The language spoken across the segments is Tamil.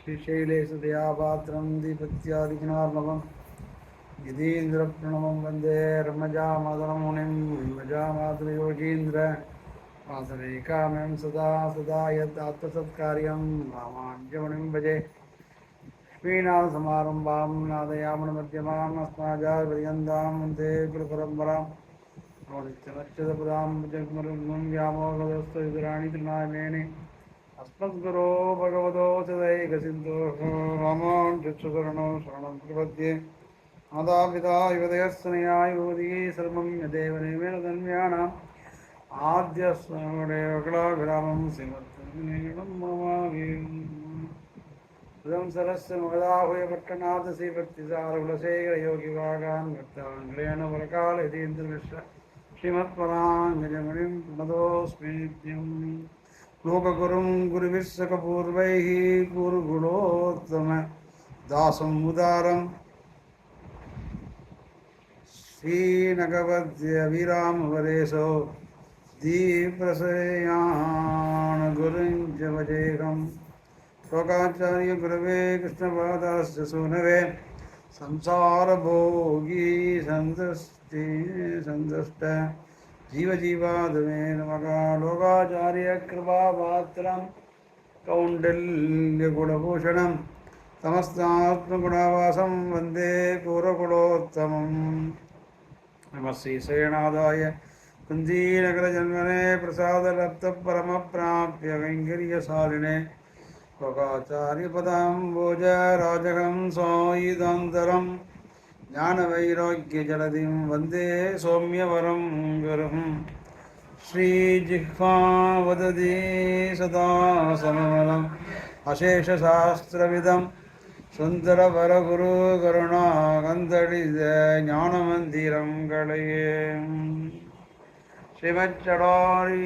श्रीशैलेशदयापात्रं दीपत्यादिगुणार्णवम् यदीन्द्रप्रणवं वन्दे रमजामातरमुनिं रमजामातृयोगीन्द्र वासरेकामं सदा सदा यदात्मसत्कार्यं रामाञ्जमुनिं भजे श्रीनाथसमारम्भां नादयामनमध्यमाम् अस्माचार्यपर्यन्तां वन्दे गुरुपरम्परां नित्यनश्चितपदां जग्मरुग्मं व्यामोहदस्तवितराणि तृणायमेने अस्मद्गुरो भगवतो सदैकसिन्धो रामानुजशरणो शरणं प्रपद्ये मातापिता युवदयस्तनयाय युवतिः सर्वं यदेव नियमेन तन्व्यानाम् आद्यस्मदेवकलाभिरामं श्रीमत्तन्मेणं ममामि सरस्य मगदाहुयपट्टनाथ श्रीभक्तिसारकुलशेखरयोगिवागान् भक्ताङ्ग्रेण वरकालयतीन्द्रमिश्र श्रीमत्पराङ्गजमुनिं प्रणतोऽस्मि नित्यम् लोकगुरुं गुरुविस्सकपूर्वैः गुरुगुणोत्तम दासं उदारं श्रीनगवद्यविरामवरेशो दीप्रसयानगुरुञ्च वजेहं लोकाचार्य गुरवे कृष्णपादास्य सूनवे संसारभोगी सन्दष्ट जीवजीवादमे नमः लोकाचार्य कृपापात्रं कौण्डिल्यगुणभूषणं समस्तात्मगुणावासं वन्दे पूर्वकुलोत्तमम् नमः श्रीशयनादाय कुन्दीनगरजन्मने प्रसादलब्धपरमप्राप्य कैङ्कर्यशालिने लोकाचार्यपदाम्बोज राजहं सायिदान्तरं ज्ञानवैराग्यजलधिं वन्दे सौम्यवरं गुरुं श्रीजिह्वा वदति सदा समवलम् अशेषशास्त्रविदं सुन्दरवरगुरुकरुणाकन्दडित ज्ञानमन्दिरं कलये श्रीमच्चडारी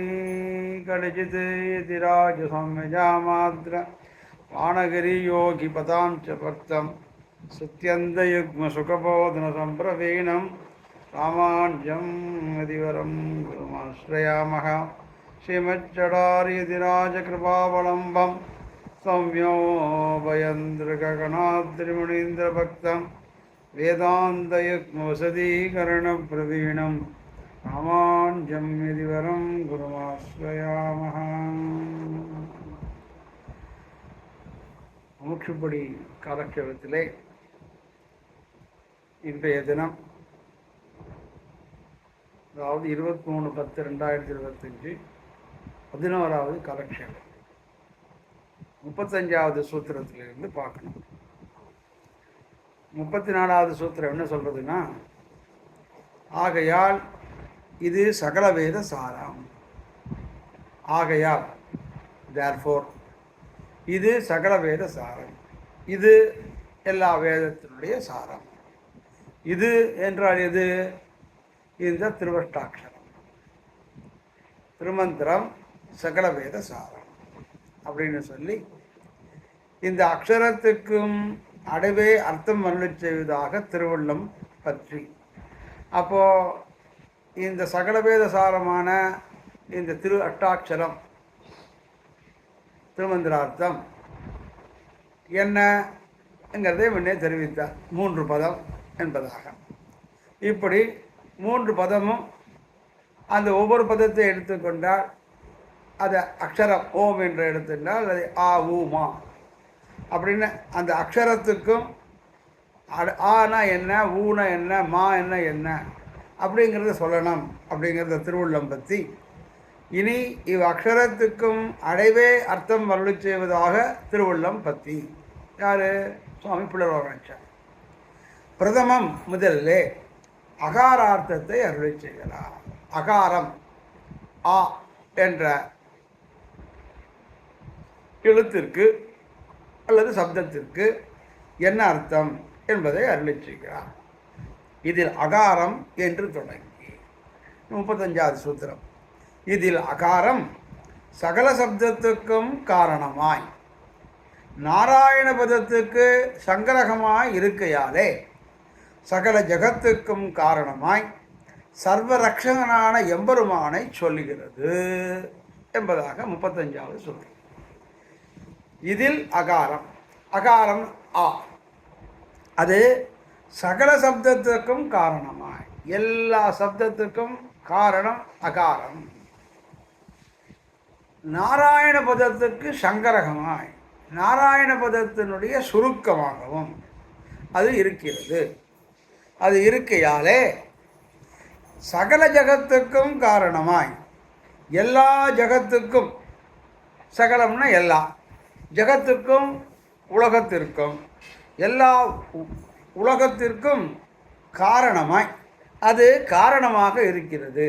कलिजित् यतिराजसौम्यजामाद्र वाणगिरियोगिपदां च भक्तं सत्यन्तयुग्मसुखबोधनसम्प्रवीणं रामानुजं यतिवरं गुरुमाश्रयामः श्रीमच्चडार्यतिराजकृपावलम्बं सौम्योभयन्द्रगगनाद्रिमुनीन्द्रभक्तं वेदान्तयुग्मवसदीकरणप्रवीणं रामानुजं यतिवरं गुरुमाश्रयामः மூச்சுப்படி காலட்சேபத்திலே இன்றைய தினம் அதாவது 23/10/2025 11வது காலட்சேபம் 35வது சூத்திரத்திலிருந்து பார்க்கணும். 34வது சூத்திரம் என்ன சொல்றதுன்னா, ஆகையால் இது சகல வேத சாரம். ஆகையால் தேர்ஃபோர் இது சகல வேத சாரம், இது எல்லா வேதத்தினுடைய சாரம். இது என்றால் எது? இந்த திருவஷ்டாட்சரம் திருமந்திரம் சகல வேத சாரம் அப்படின்னு சொல்லி இந்த அக்ஷரத்துக்கும் அடைவே அர்த்தம் அருளச் செய்வதாக திருவள்ளம் பற்றி. அப்போ இந்த சகல வேத சாரமான இந்த திரு அஷ்டாட்சரம் திருமந்திரார்த்தம் என்னங்கிறதை முன்னே தெரிவித்தார். 3 பதம் என்பதாக. இப்படி 3 பதமும் அந்த ஒவ்வொரு பதத்தை எடுத்துக்கொண்டால் அதை அக்ஷரம் ஓம் என்று எடுத்துட்டால் அது ஆ ஊ மா அப்படின்னு அந்த அக்ஷரத்துக்கும் ஆனா என்ன, ஊனா என்ன, மா என்ன அப்படிங்கிறத சொல்லணும் அப்படிங்கிறத திருவள்ளம் பற்றி. இனி இவ் அக்ஷரத்துக்கும் அடைவே அர்த்தம் அருளச் செய்வதாக திருவள்ளம் பற்றி. யாரு? சுவாமி பிள்ளரோகனாச்சார். பிரதமம் முதலிலே அகாரார்த்தத்தை அருளச் செய்கிறார். அகாரம் ஆ என்ற எழுத்திற்கு அல்லது சப்தத்திற்கு என்ன அர்த்தம் என்பதை அருளச் செய்கிறார். இதில் அகாரம் என்று தொடங்கி 35வது சூத்திரம். இதில் அகாரம் சகல சப்தத்துக்கும் காரணமாய் நாராயண பதத்துக்கு சங்கரகமாய் இருக்கையாலே சகல ஜகத்துக்கும் காரணமாய் சர்வரக்ஷகனான எம்பெருமானை சொல்லுகிறது என்பதாக 35வது சூத்திரம். இதில் அகாரம் அகாரம் ஆ. அது சகல சப்தத்திற்கும் காரணமாய், எல்லா சப்தத்துக்கும் காரணம் அகாரம். நாராயண பதத்துக்கு சங்கரகமாய், நாராயண பதத்தினுடைய சுருக்கமாகவும் அது இருக்கிறது. அது இருக்கையாலே சகல ஜகத்துக்கும் காரணமாய், எல்லா ஜகத்துக்கும், சகலம்னா எல்லா ஜகத்துக்கும், உலகத்திற்கும், எல்லா உலகத்திற்கும் காரணமாய் அது காரணமாக இருக்கிறது.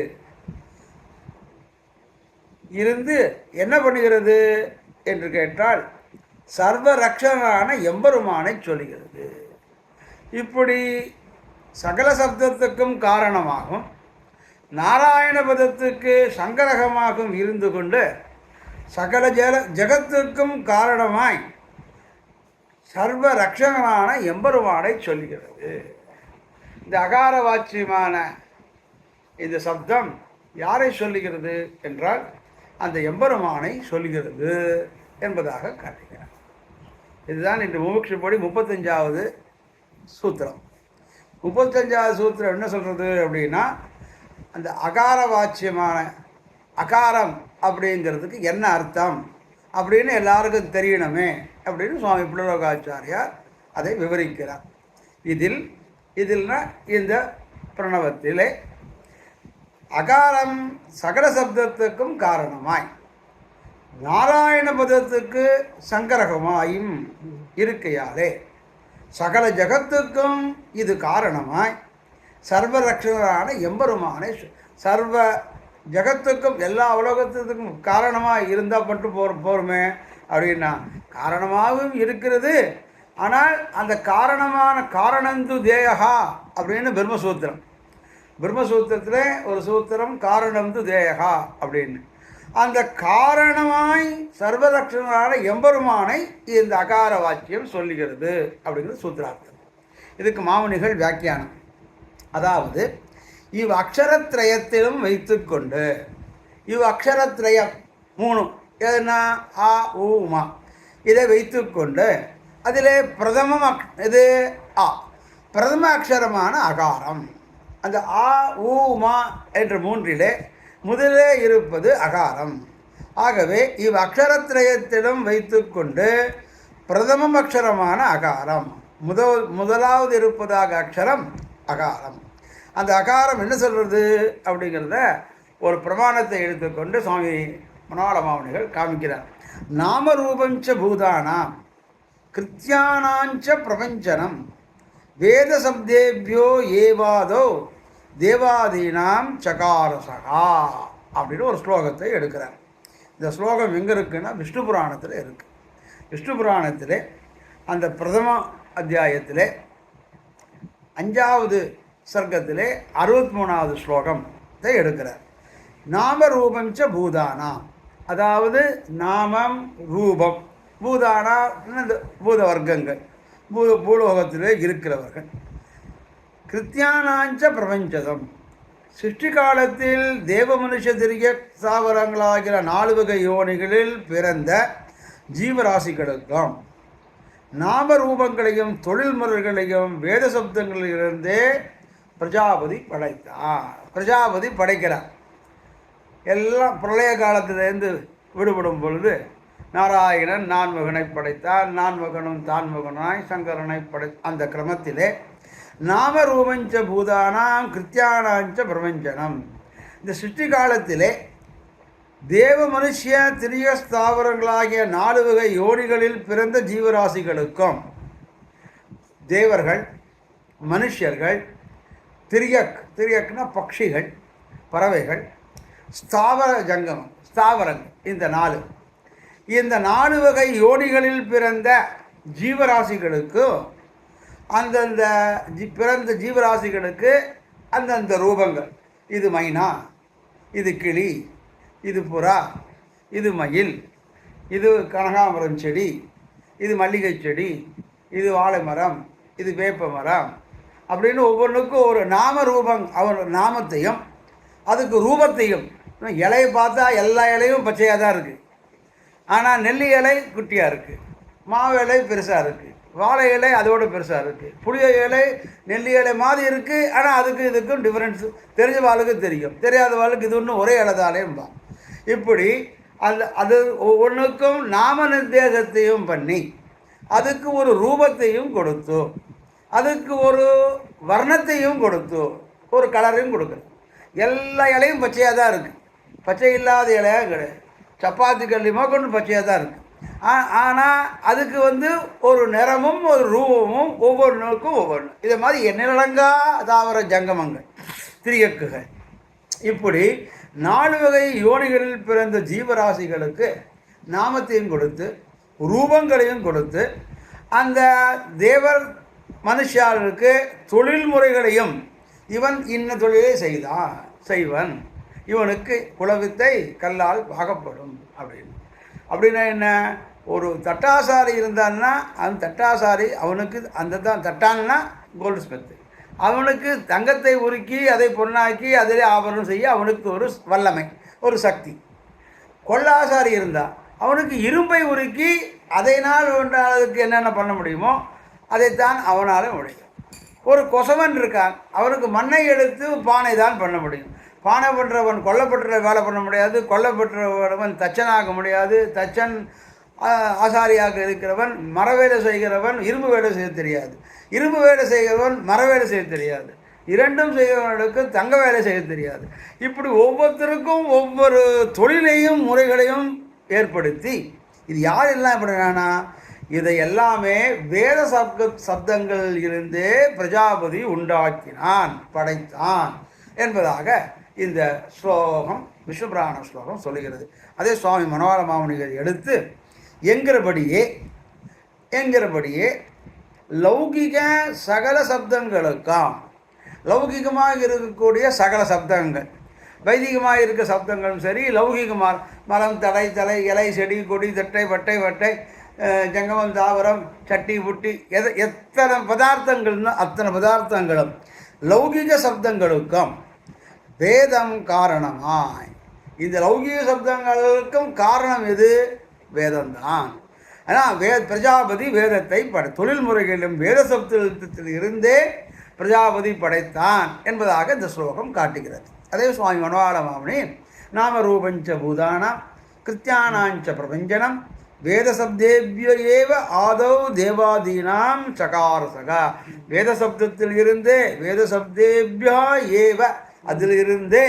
இருந்து என்ன பண்ணுகிறது என்று கேட்டால் சர்வ ரக்ஷகனான எம்பெருமானை சொல்கிறது. இப்படி சகல சப்தத்துக்கும் காரணமாகும், நாராயண பதத்துக்கு சங்கரகமாகவும் இருந்து கொண்டு சகல ஜகத்துக்கும் காரணமாய் சர்வ ரக்ஷகனான எம்பெருமானை சொல்கிறது. இந்த அகார வாச்சியமான இந்த சப்தம் யாரை சொல்லுகிறது என்றால் அந்த எம்பெருமானை சொல்லுகிறது என்பதாக காட்டுகிறார். இதுதான் இன்று முமுட்சுப்படி 35வது சூத்திரம். 35வது சூத்திரம் என்ன சொல்கிறது அப்படின்னா, அந்த அகார வாச்சியமான அகாரம் அப்படிங்கிறதுக்கு என்ன அர்த்தம் அப்படின்னு எல்லாருக்கும் தெரியணுமே அப்படின்னு சுவாமி புல்லலோகாச்சாரியார் அதை விவரிக்கிறார். இதில்னா இந்த பிரணவத்திலே அகாரம் சகல சப்தத்துக்கும் காரணமாய், நாராயண பதத்துக்கு சங்கரகமாயும் இருக்கையாலே சகல ஜகத்துக்கும் இது காரணமாய் சர்வரக்ஷகரான எம்பெருமானை, சர்வ ஜகத்துக்கும் எல்லா உலகத்துக்கும் காரணமாக இருந்தால் பட்டு போருமே அப்படின்னா காரணமாகவும் இருக்கிறது. ஆனால் அந்த காரணமான காரணந்து தேயகா அப்படின்னு பிரம்மசூத்திரம், பிரம்மசூத்திரத்தில் ஒரு சூத்திரம் காரணந்து தேயகா அப்படின்னு, அந்த காரணமாய் சர்வலட்சணமான எம்பெருமானை இந்த அகார வாக்கியம் சொல்லுகிறது அப்படிங்கிறது சூத்திரார்த்தம். இதுக்கு மாமுனிகள் வியாக்கியானம், அதாவது இவ் அக்ஷரத்ரயத்திலும் வைத்து கொண்டு, இவ் அக்ஷரத்ரயம் 3 எதுனா ஆ ஊ மா, இதை வைத்து கொண்டு அதிலே பிரதமம் இது ஆ, பிரதம அக்ஷரமான அகாரம், அந்த ஆ ஊ மா என்ற 3லே முதலே இருப்பது அகாரம். ஆகவே இவ் அக்ஷரத்ரயத்திலும் வைத்து கொண்டு பிரதமம் அக்ஷரமான அகாரம், முதலாவது இருப்பதாக அக்ஷரம் அகாரம். அந்த அகாரம் என்ன சொல்கிறது அப்படிங்கிறத ஒரு பிரமாணத்தை எடுத்துக்கொண்டு சுவாமி மனோகர மாமுனிகள் காமிக்கிறார். நாமரூபஞ்ச பூதானாம் கிருத்தியானாஞ்ச பிரபஞ்சனம் வேத சப்தேபியோ ஏவாதோ தேவாதீனாம் சகாரசகா அப்படின்னு ஒரு ஸ்லோகத்தை எடுக்கிறார். இந்த ஸ்லோகம் எங்கே இருக்குன்னா விஷ்ணு புராணத்தில் இருக்குது. விஷ்ணு புராணத்தில் அந்த பிரதம அத்தியாயத்திலே 5வது சர்க்கத்திலே 63வது ஸ்லோகத்தை எடுக்கிறார். நாம ரூபஞ்ச பூதானாம், அதாவது நாமம் ரூபம், பூதானா இந்த பூத வர்க்கங்கள், பூலோகத்திலே இருக்கிறவர்கள். கிருத்தியானாஞ்ச பிரபஞ்சதம், சிருஷ்டி காலத்தில் தேவ மனுஷ திரிய ஸ்தாவரங்களாகிற 4 வகை யோனிகளில் பிறந்த ஜீவராசிகளுக்கும் நாம ரூபங்களையும் தொழில்முறைகளையும் வேத சப்தங்களிலிருந்தே பிரஜாபதி படைத்தார். பிரஜாபதி படைக்கிறார். எல்லாம் பிரளய காலத்திலிருந்து விடுபடும் பொழுது நாராயணன் நான்மகனை படைத்தார், நான்மகனும் தான்மகனாய் சங்கரனை அந்த கிரமத்திலே நாம ரூபஞ்ச பூதானாம் கிருத்தியானாஞ்ச பிரபஞ்சனம். இந்த சிருஷ்டி காலத்திலே தேவ மனுஷிய திரிய ஸ்தாவரங்களாகிய 4 வகை யோனிகளில் பிறந்த ஜீவராசிகளுக்கும் தேவர்கள், மனுஷர்கள், திரியக்னா பட்சிகள், பறவைகள், ஸ்தாவர ஜங்கமம் ஸ்தாவரங்கள், இந்த 4 வகை யோனிகளில் பிறந்த ஜீவராசிகளுக்கு அந்தந்த பிறந்த ஜீவராசிகளுக்கு அந்தந்த ரூபங்கள். இது மைனா, இது கிளி, இது புறா, இது மயில், இது கனகாமரம் செடி, இது மல்லிகை செடி, இது வாழை மரம், இது வேப்ப மரம் அப்படின்னு ஒவ்வொன்றுக்கும் ஒரு நாம ரூபம், அவர் நாமத்தையும் அதுக்கு ரூபத்தையும். இலையை பார்த்தா எல்லா இலையும் பச்சையாக தான் இருக்குது, ஆனால் நெல்லி இலை குட்டியாக இருக்குது, மாவு இலை பெருசாக இருக்குது, வாழை இலை அதோடு பெருசாக இருக்குது, புளிய இலை நெல்லி இலை மாதிரி இருக்குது. ஆனால் அதுக்கு இதுக்கும் டிஃப்ரென்ஸு தெரிஞ்ச வாழ்க்கை தெரியும், தெரியாத வாழ்க்கை இது ஒன்றும் ஒரே இலைதாலேயும்பா. இப்படி அது ஒவ்வொன்றுக்கும் நாம நிர்தேசத்தையும் பண்ணி அதுக்கு ஒரு ரூபத்தையும் கொடுத்து அதுக்கு ஒரு வர்ணத்தையும் கொடுத்து ஒரு கலரையும் கொடுக்குறது. எல்லா இலையும் பச்சையாக தான் இருக்குது, பச்சை இல்லாத இலையாக கிடையாது. சப்பாத்தி கல்லியுமா கொண்டு பச்சையாக தான் இருக்குது. ஆனால் அதுக்கு ஒரு நிறமும் ஒரு ரூபமும் ஒவ்வொன்றுக்கும் ஒவ்வொன்று. இதை மாதிரி எண்ணிலடங்கா தாவர ஜங்கமங்கள் திரியக்குகள் இப்படி 4 வகை யோனிகளில் பிறந்த ஜீவராசிகளுக்கு நாமத்தையும் கொடுத்து ரூபங்களையும் கொடுத்து அந்த தேவர் மனுஷாளுக்கு தொழில் முறைகளையும் இவன் இன்ன தொழிலை செய்வன், இவனுக்கு குலவித்தை கல்லால் பாகப்படும் அப்படின்னா என்ன? ஒரு தட்டாசாரி இருந்தான்னா அந்த தட்டாசாரி அவனுக்கு அந்த தான் தட்டான்னா கோல்டு ஸ்மித்து, அவனுக்கு தங்கத்தை உருக்கி அதை பொன்னாக்கி அதிலே ஆபரணம் செய்ய அவனுக்கு ஒரு வல்லமை ஒரு சக்தி. கொள்ளாசாரி இருந்தால் அவனுக்கு இரும்பை உருக்கி அதைனால் ஒன்றாவதுக்கு என்னென்ன பண்ண முடியுமோ அதைத்தான் அவனால் முடியும். ஒரு கொசவன் இருக்கான், அவனுக்கு மண்ணை எடுத்து பானை தான் பண்ண முடியும். பானை பண்ணுறவன் கொல்லப்பட்ட வேலை பண்ண முடியாது, கொல்லப்பட்டவன் தச்சனாக முடியாது. தச்சன் ஆசாரியாக இருக்கிறவன் மரவேலை செய்கிறவன் இரும்பு வேலை செய்ய தெரியாது, இரும்பு வேலை செய்கிறவன் மரவேலை செய்ய தெரியாது, இரண்டும் செய்கிறவனுக்கு தங்க வேலை செய்ய தெரியாது. இப்படி ஒவ்வொருத்தருக்கும் ஒவ்வொரு தொழிலையும் முறைகளையும் ஏற்படுத்தி இது யார் எல்லாம் எப்படின்னா இதை எல்லாமே வேத சப்தங்களில் இருந்தே பிரஜாபதி உண்டாக்கினான், படைத்தான் என்பதாக இந்த ஸ்லோகம் விஷ்ணுபுராண ஸ்லோகம் சொல்லுகிறது. அதே சுவாமி மனோகர மாமுனிகள் எடுத்து என்கிறபடியே லௌகிக சகல சப்தங்களுக்காம், லௌகிகமாக இருக்கக்கூடிய சகல சப்தங்கள், வைதிகமாக இருக்க சப்தங்களும் சரி, லௌகிகமாக மரம் தலை இலை செடி கொடி தட்டை வட்டை வட்டை ஜங்கமம் தாவரம் சட்டி புட்டி எத்தனை பதார்த்தங்கள்னா அத்தனை பதார்த்தங்களும் லௌகிக சப்தங்களுக்கும் வேதம் காரணமாய். இந்த லௌகிக சப்தங்களுக்கும் காரணம் எது? வேதம்தான். ஆனால் பிரஜாபதி வேதத்தை தொழில் முறைகளிலும் வேத சப்தத்தில் இருந்தே பிரஜாபதி படைத்தான் என்பதாக இந்த ஸ்லோகம் காட்டுகிறது. அதே சுவாமி மனோகர மாமுனி நாம ரூபஞ்ச பூதானாம் கிருத்தியானாஞ்ச பிரபஞ்சனம் வேத சப்தேபிய ஏவ ஆதவ் தேவாதீனாம் சகாரசகா. வேத சப்தத்தில் இருந்தே வேத சப்தேபியா ஏவ அதிலிருந்தே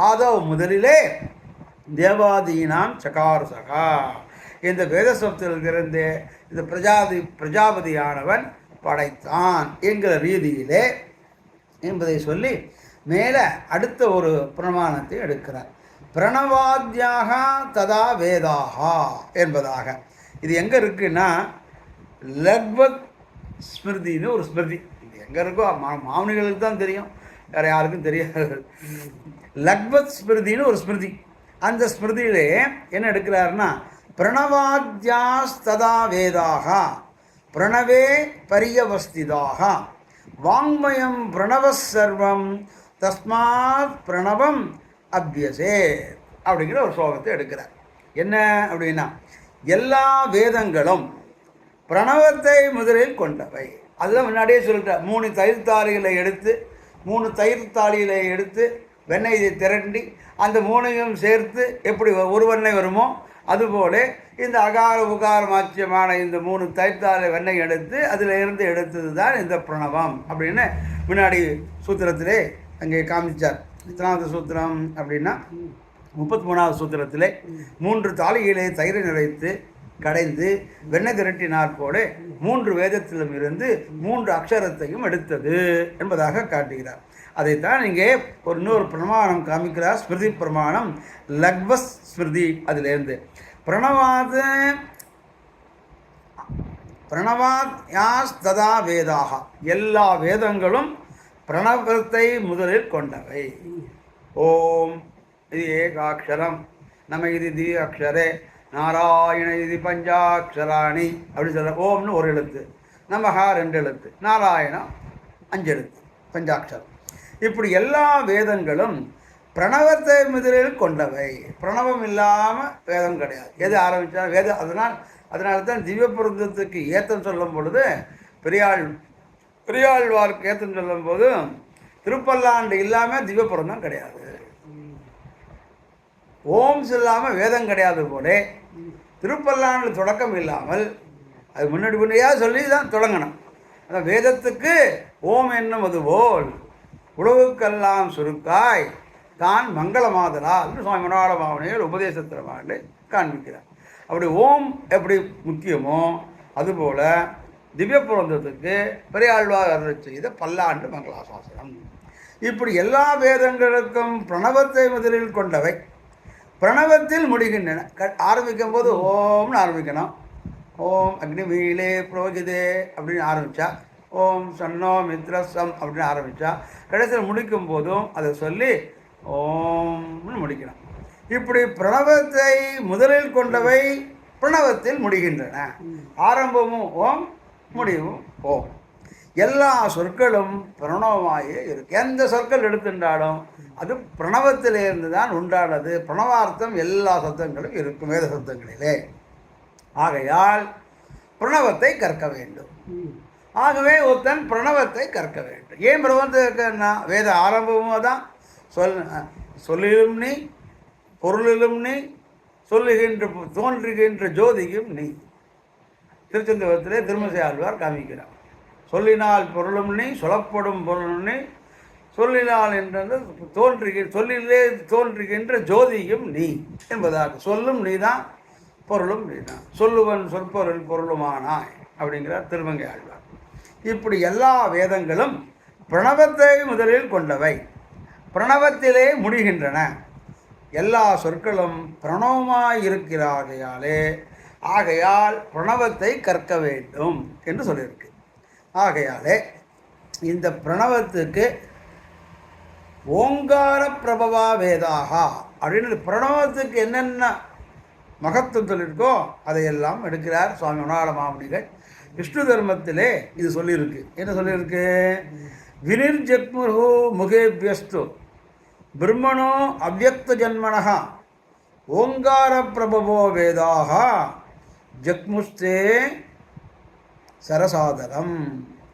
ஆதவ் முதலிலே தேவாதீனாம் சகாரசகா இந்த வேத சப்தத்திலிருந்தே இந்த பிரஜாபதியானவன் படைத்தான் என்கிற ரீதியிலே என்பதை சொல்லி மேலே அடுத்த ஒரு பிரமாணத்தை எடுக்கிறார். பிரணவாத்யாக ததா வேதாகா என்பதாக. இது எங்கே இருக்குன்னா லக்வத் ஸ்மிருதின்னு ஒரு ஸ்மிருதி. இது எங்கே இருக்கோ மாமுனிகளுக்கு தான் தெரியும், வேறு யாருக்கும் தெரியாது. லக்வத் ஸ்மிருதின்னு ஒரு ஸ்மிருதி. அந்த ஸ்மிருதியிலே என்ன எடுக்கிறாருன்னா பிரணவாத்யாஸ் ததா வேதாக பிரணவே பரியவஸ்திதாக வாங்மயம் பிரணவ சர்வம் தஸ்மாத் பிரணவம் அபியசே அப்படிங்கிற ஒரு ஸ்லோகத்தை எடுக்கிறார். என்ன அப்படின்னா எல்லா வேதங்களும் பிரணவத்தை முதலில் கொண்டவை. அதுதான் முன்னாடியே சொல்லிட்டேன். 3 தயிர் தாளிகளை எடுத்து வெண்ணெயை திரண்டி அந்த 3ஐயும் சேர்த்து எப்படி ஒரு வெண்ணெய் வருமோ அதுபோல இந்த அகார உகார மாச்சியமான இந்த 3 தயிர்த்தாழை வெண்ணெய் எடுத்து அதில் இருந்து எடுத்தது தான் இந்த பிரணவம் அப்படின்னு முன்னாடி சூத்திரத்திலே அங்கே காமிச்சார். எத்தனாவது சூத்திரம் அப்படின்னா 33வது சூத்திரத்திலே 3 தாளிகளை தயிரை நிறைத்து கடைந்து வெண்ணெய் திரட்டினாற் போல 3 வேதத்திலும் இருந்து 3 அக்ஷரத்தையும் எடுத்தது என்பதாக காட்டுகிறார். அதைத்தான் இங்கே இன்னொரு பிரமாணம் காமிக்கிறார். ஸ்மிருதி பிரமாணம் லக்வஸ் ஸ்மிருதி. அதிலிருந்து பிரணவாத் யாஸ் ததா வேதாக எல்லா வேதங்களும் பிரணவத்தை முதலில் கொண்டவை. ஓம் இது ஏகாட்சரம் நம இது தி அக்ஷரே நாராயண இது பஞ்சாட்சராணி அப்படி சொல்ல. ஓம்னு ஒரு எழுத்து, நமஹா 2 எழுத்து, நாராயணா 5 எழுத்து, பஞ்சாட்சரம். இப்படி எல்லா வேதங்களும் பிரணவத்தை முதலில் கொண்டவை. பிரணவம் இல்லாமல் வேதம் கிடையாது. எது ஆரம்பித்தாலும் வேதம். அதனால் அதனால தான் திவ்ய பிரபந்தத்துக்கு ஏத்தம் சொல்லும் பொழுது பெரியாழ்வாருக்கு ஏத்தம் சொல்லும் போது திருப்பல்லாண்டு இல்லாமல் திவ்ய பிரபந்தம் கிடையாது, ஓம்ஸ் இல்லாமல் வேதம் கிடையாது போல திருப்பல்லாண்டு தொடக்கம் இல்லாமல் அது முன்னாடியாக சொல்லி தான் தொடங்கணும். அந்த வேதத்துக்கு ஓம் என்னும் அதுபோல் உழவுக்கெல்லாம் சுருக்காய் தான் மங்களமாதலால் சுவாமி மனோகர பாவனையில் உபதேசத்திரமாண்டு காண்பிக்கிறார். அப்படி ஓம் எப்படி முக்கியமோ அதுபோல் திவ்ய பிரபந்தத்துக்கு பெரியாழ்வார் அருள் செய்த பல்லாண்டு மங்களாசாசனம். இப்படி எல்லா வேதங்களுக்கும் பிரணவத்தை முதலில் கொண்டவை, பிரணவத்தில் முடிகின்றன. ஆரம்பிக்கும் போது ஓம்னு ஆரம்பிக்கணும். ஓம் அக்னிமீலே புரோகிதே அப்படின்னு ஆரம்பித்தா, ஓம் சன்னோ மித்ரசம் அப்படின்னு ஆரம்பித்தா, கடைசியில் முடிக்கும் போதும் அதை சொல்லி ஓம்னு முடிக்கணும். இப்படி பிரணவத்தை முதலில் கொண்டவை பிரணவத்தில் முடிகின்றன. ஆரம்பமும் ஓம், முடிவும் ஓம். எல்லா சொற்களும் பிரணவமாயே இருக்கு. எந்த சொற்கள் எடுத்துட்டாலும் அது பிரணவத்திலிருந்து தான் உண்டானது. பிரணவார்த்தம் எல்லா சத்தங்களும் இருக்கும் வேத சத்தங்களிலே. ஆகையால் பிரணவத்தை கற்க வேண்டும். ஆகவே ஒருத்தன் பிரணவத்தை கற்க வேண்டும். ஏன் பிரணவத்தை கற்கன்னா, வேத ஆரம்பமும் தான் சொல்லிலும் நீ, பொருளிலும் நீ, சொல்லுகின்ற தோன்றுகின்ற ஜோதியும் நீ. திருச்செந்தூரத்திலே திருமசை ஆழ்வார் காமிக்கிறார். சொல்லினால் பொருளும் நீ, சொல்லப்படும் பொருளும் நீ, சொல்லினால் என்றது சொல்லிலே தோன்றுகின்ற ஜோதியும் நீ என்பதாக. சொல்லும் நீ தான், பொருளும் நீ தான். சொல்லுவன் சொற்பொருள் பொருளுமானாய் அப்படிங்கிறார் திருமங்கை ஆழ்வார். இப்படி எல்லா வேதங்களும் பிரணவத்தை முதலில் கொண்டவை, பிரணவத்திலே முடிகின்றன. எல்லா சொற்களும் பிரணவமாய் இருக்கிறாகையாலே ஆகையால் பிரணவத்தை கற்க வேண்டும் என்று சொல்லியிருக்கு. ஆகையாலே இந்த பிரணவத்துக்கு ஓங்கார பிரபவா வேதாகா அப்படின்னு பிரணவத்துக்கு என்னென்ன மகத்துவம் சொல்லியிருக்கோ அதையெல்லாம் எடுக்கிறார் சுவாமி மனோகர மாமுனிகள். விஷ்ணு தர்மத்திலே இது சொல்லியிருக்கு. என்ன சொல்லியிருக்கு? வினிர்ஜக்முரு முகேபியஸ்து பிரம்மணோ அவ்யக்த ஜன்மனஹ ஓங்கார பிரபவோ வேதாக ஜக்முஸ்தே சரசாதனம்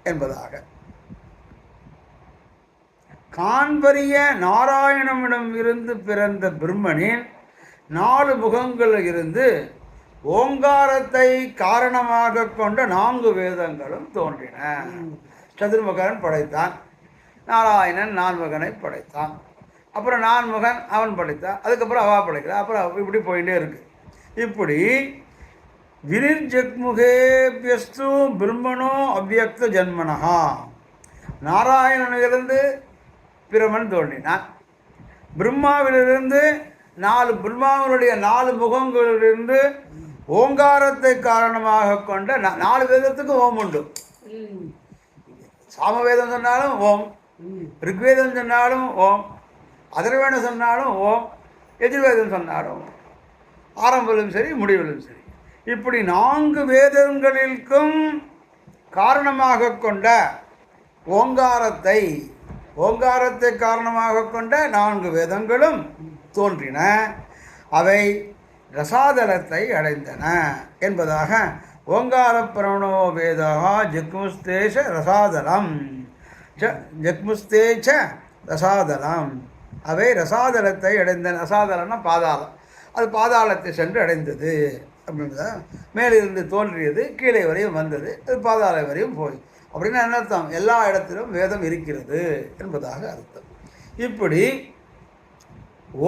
என்பதாக. காண்பரிய நாராயணனிடம் இருந்து பிறந்த பிரம்மனின் 4 முகங்கள் இருந்து ஓங்காரத்தை காரணமாக கொண்ட 4 வேதங்களும் தோன்றின. சதுர்முகன் படைத்தான், நாராயணன் 4 முகனை படைத்தான், அப்புறம் 4 முகன் அவன் படைத்தான், அதுக்கப்புறம் அவா படைக்கிறான், அப்புறம் இப்படி போயிட்டே இருக்கு. இப்படி வினிர்ஜக்முகேபியஸ்து பிரம்மணோ அவ்யக்த ஜன்மனஹா, நாராயணனிலிருந்து பிரமன் தோன்றினான். பிரம்மாவிலிருந்து 4 பிரம்மாவினுடைய 4 முகங்களிலிருந்து ஓங்காரத்தை காரணமாக கொண்ட 4 வேதத்துக்கு ஓம் உண்டு. சாமவேதம் சொன்னாலும் ஓம், ரிக்வேதம் சொன்னாலும் ஓம், அதர்வேணம் சொன்னாலும் ஓம், எதிர்வேதம் சொன்னாலும் ஓம். ஆரம்பத்திலும் சரி, முடிவிலும் சரி. இப்படி 4 வேதங்களிற்கும் காரணமாக கொண்ட ஓங்காரத்தை காரணமாக கொண்ட 4 வேதங்களும் தோன்றின. அவை ரசாதலத்தை அடைந்தன என்பதாக. ஓங்கார பிரணோ வேதா ஜக்முஸ்தேஷ ரசாதலம், ஜக்முஸ்தேச்ச ரசாதலம், அவை ரசாதலத்தை அடைந்தன. ரசாதலம்னா பாதாளம், அது பாதாளத்தை சென்று அடைந்தது அப்படின்றத. மேலிருந்து தோன்றியது, கீழே வரையும் வந்தது, அது பாதாள வரையும் போய் அப்படின்னு என்ன அர்த்தம்? எல்லா இடத்திலும் வேதம் இருக்கிறது என்பதாக அர்த்தம். இப்படி